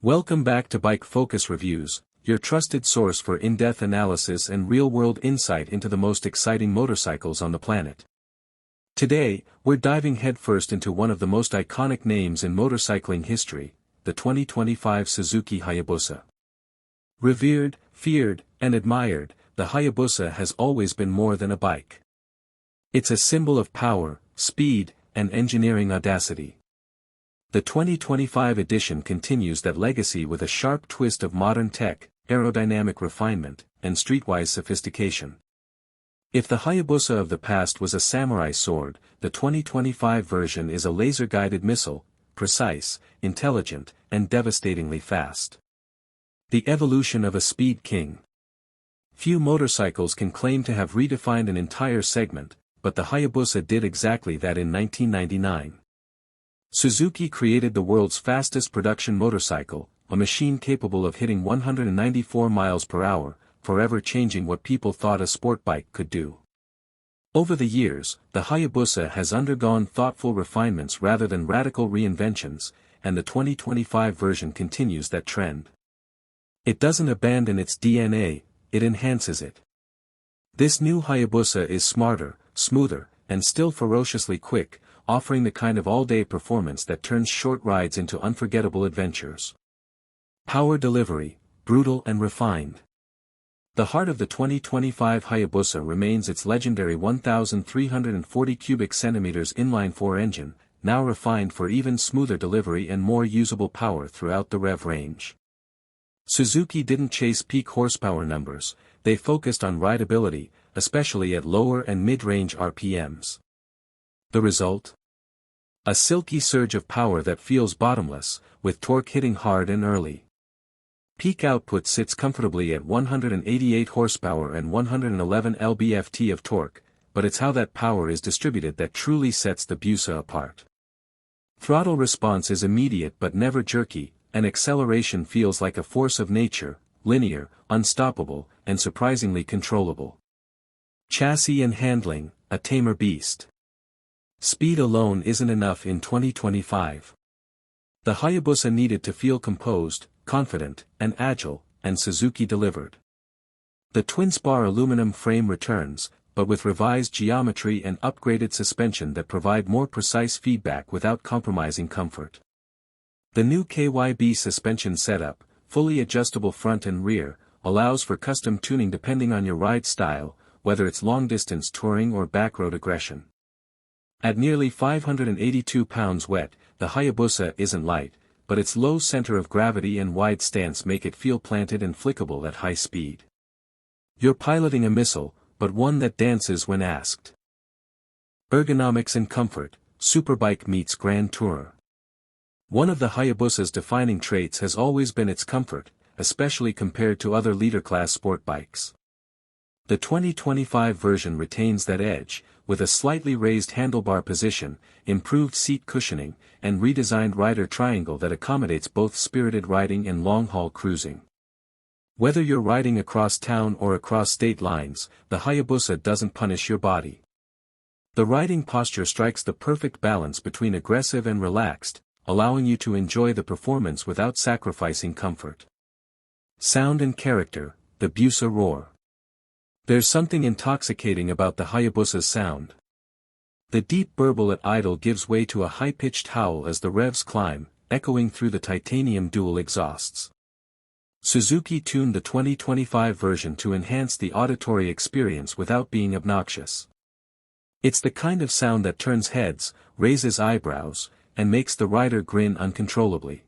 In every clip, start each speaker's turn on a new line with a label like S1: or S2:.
S1: Welcome back to Bike Focus Reviews, your trusted source for in-depth analysis and real-world insight into the most exciting motorcycles on the planet. Today, we're diving headfirst into one of the most iconic names in motorcycling history, the 2025 Suzuki Hayabusa. Revered, feared, and admired, the Hayabusa has always been more than a bike. It's a symbol of power, speed, and engineering audacity. The 2025 edition continues that legacy with a sharp twist of modern tech, aerodynamic refinement, and streetwise sophistication. If the Hayabusa of the past was a samurai sword, the 2025 version is a laser-guided missile, precise, intelligent, and devastatingly fast. The evolution of a speed king. Few motorcycles can claim to have redefined an entire segment, but the Hayabusa did exactly that in 1999. Suzuki created the world's fastest production motorcycle, a machine capable of hitting 194 miles per hour, forever changing what people thought a sport bike could do. Over the years, the Hayabusa has undergone thoughtful refinements rather than radical reinventions, and the 2025 version continues that trend. It doesn't abandon its DNA, it enhances it. This new Hayabusa is smarter, smoother, and still ferociously quick, offering the kind of all-day performance that turns short rides into unforgettable adventures. Power delivery, brutal and refined. The heart of the 2025 Hayabusa remains its legendary 1,340 cubic centimeters inline-4 engine, now refined for even smoother delivery and more usable power throughout the rev range. Suzuki didn't chase peak horsepower numbers, they focused on rideability, especially at lower and mid-range RPMs. The result? A silky surge of power that feels bottomless, with torque hitting hard and early. Peak output sits comfortably at 188 horsepower and 111 lb-ft of torque, but it's how that power is distributed that truly sets the Busa apart. Throttle response is immediate but never jerky, and acceleration feels like a force of nature, linear, unstoppable, and surprisingly controllable. Chassis and handling, a tamer beast. Speed alone isn't enough in 2025. The Hayabusa needed to feel composed, confident, and agile, and Suzuki delivered. The twin-spar aluminum frame returns, but with revised geometry and upgraded suspension that provide more precise feedback without compromising comfort. The new KYB suspension setup, fully adjustable front and rear, allows for custom tuning depending on your ride style, whether it's long-distance touring or backroad aggression. At nearly 582 pounds wet, the Hayabusa isn't light, but its low center of gravity and wide stance make it feel planted and flickable at high speed. You're piloting a missile, but one that dances when asked. Ergonomics and comfort, Superbike meets Grand Tourer. One of the Hayabusa's defining traits has always been its comfort, especially compared to other leader-class sport bikes. The 2025 version retains that edge, with a slightly raised handlebar position, improved seat cushioning, and redesigned rider triangle that accommodates both spirited riding and long-haul cruising. Whether you're riding across town or across state lines, the Hayabusa doesn't punish your body. The riding posture strikes the perfect balance between aggressive and relaxed, allowing you to enjoy the performance without sacrificing comfort. Sound and character, the Busa roar. There's something intoxicating about the Hayabusa's sound. The deep burble at idle gives way to a high-pitched howl as the revs climb, echoing through the titanium dual exhausts. Suzuki tuned the 2025 version to enhance the auditory experience without being obnoxious. It's the kind of sound that turns heads, raises eyebrows, and makes the rider grin uncontrollably.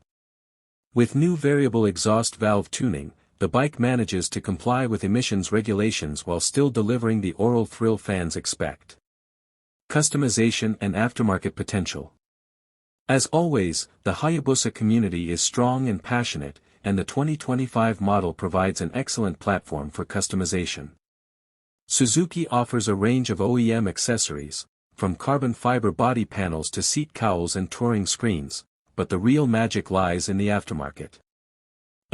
S1: With new variable exhaust valve tuning, the bike manages to comply with emissions regulations while still delivering the aural thrill fans expect. Customization and aftermarket potential. As always, the Hayabusa community is strong and passionate, and the 2025 model provides an excellent platform for customization. Suzuki offers a range of OEM accessories, from carbon fiber body panels to seat cowls and touring screens, but the real magic lies in the aftermarket.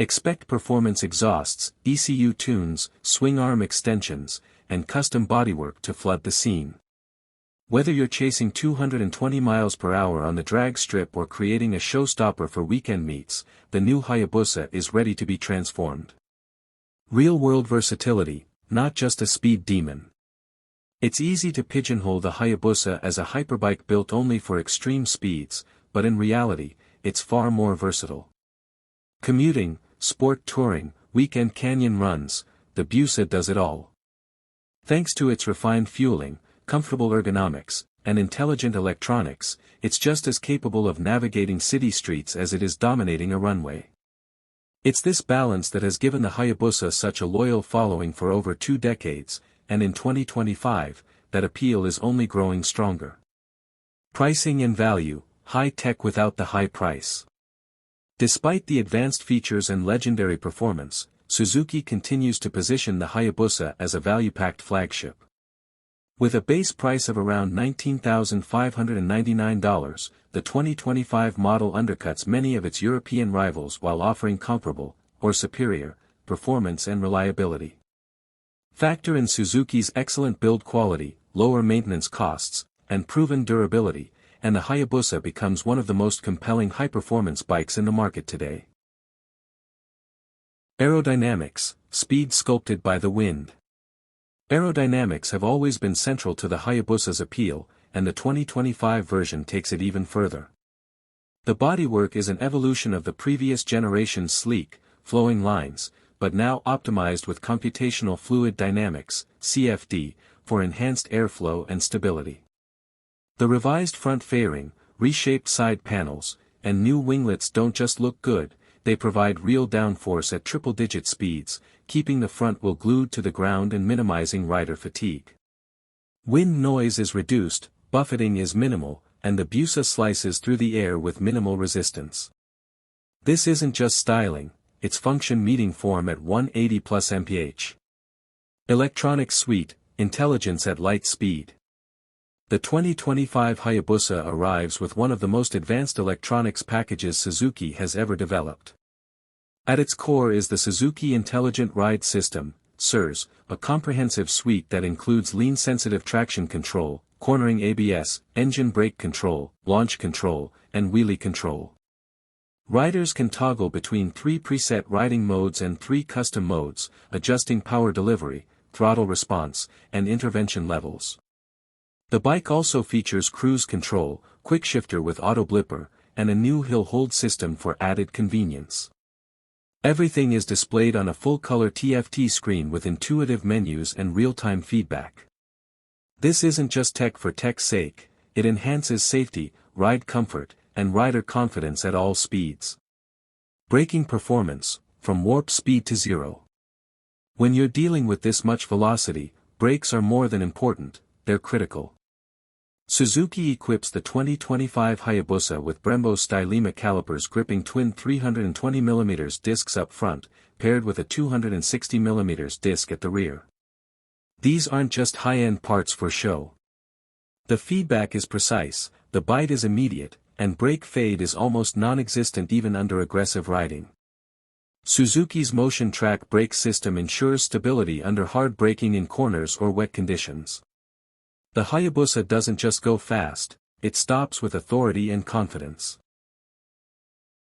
S1: Expect performance exhausts, ECU tunes, swing arm extensions, and custom bodywork to flood the scene. Whether you're chasing 220 miles per hour on the drag strip or creating a showstopper for weekend meets, the new Hayabusa is ready to be transformed. Real-world versatility, not just a speed demon. It's easy to pigeonhole the Hayabusa as a hyperbike built only for extreme speeds, but in reality, it's far more versatile. Commuting, sport touring, weekend canyon runs, the Busa does it all. Thanks to its refined fueling, comfortable ergonomics, and intelligent electronics, it's just as capable of navigating city streets as it is dominating a runway. It's this balance that has given the Hayabusa such a loyal following for over 2 decades, and in 2025, that appeal is only growing stronger. Pricing and value, high tech without the high price. Despite the advanced features and legendary performance, Suzuki continues to position the Hayabusa as a value-packed flagship. With a base price of around $19,599, the 2025 model undercuts many of its European rivals while offering comparable, or superior, performance and reliability. Factor in Suzuki's excellent build quality, lower maintenance costs, and proven durability, and the Hayabusa becomes one of the most compelling high-performance bikes in the market today. Aerodynamics, speed sculpted by the wind. Aerodynamics have always been central to the Hayabusa's appeal, and the 2025 version takes it even further. The bodywork is an evolution of the previous generation's sleek, flowing lines, but now optimized with computational fluid dynamics, CFD, for enhanced airflow and stability. The revised front fairing, reshaped side panels, and new winglets don't just look good, they provide real downforce at triple-digit speeds, keeping the front wheel glued to the ground and minimizing rider fatigue. Wind noise is reduced, buffeting is minimal, and the Busa slices through the air with minimal resistance. This isn't just styling, it's function meeting form at 180 plus mph. Electronic suite, intelligence at light speed. The 2025 Hayabusa arrives with one of the most advanced electronics packages Suzuki has ever developed. At its core is the Suzuki Intelligent Ride System, SIRS, a comprehensive suite that includes lean-sensitive traction control, cornering ABS, engine brake control, launch control, and wheelie control. Riders can toggle between 3 preset riding modes and 3 custom modes, adjusting power delivery, throttle response, and intervention levels. The bike also features cruise control, quick shifter with auto blipper, and a new hill hold system for added convenience. Everything is displayed on a full-color TFT screen with intuitive menus and real-time feedback. This isn't just tech for tech's sake, it enhances safety, ride comfort, and rider confidence at all speeds. Braking performance, from warp speed to zero. When you're dealing with this much velocity, brakes are more than important, they're critical. Suzuki equips the 2025 Hayabusa with Brembo Stylema calipers gripping twin 320mm discs up front, paired with a 260mm disc at the rear. These aren't just high-end parts for show. The feedback is precise, the bite is immediate, and brake fade is almost non-existent even under aggressive riding. Suzuki's motion track brake system ensures stability under hard braking in corners or wet conditions. The Hayabusa doesn't just go fast, it stops with authority and confidence.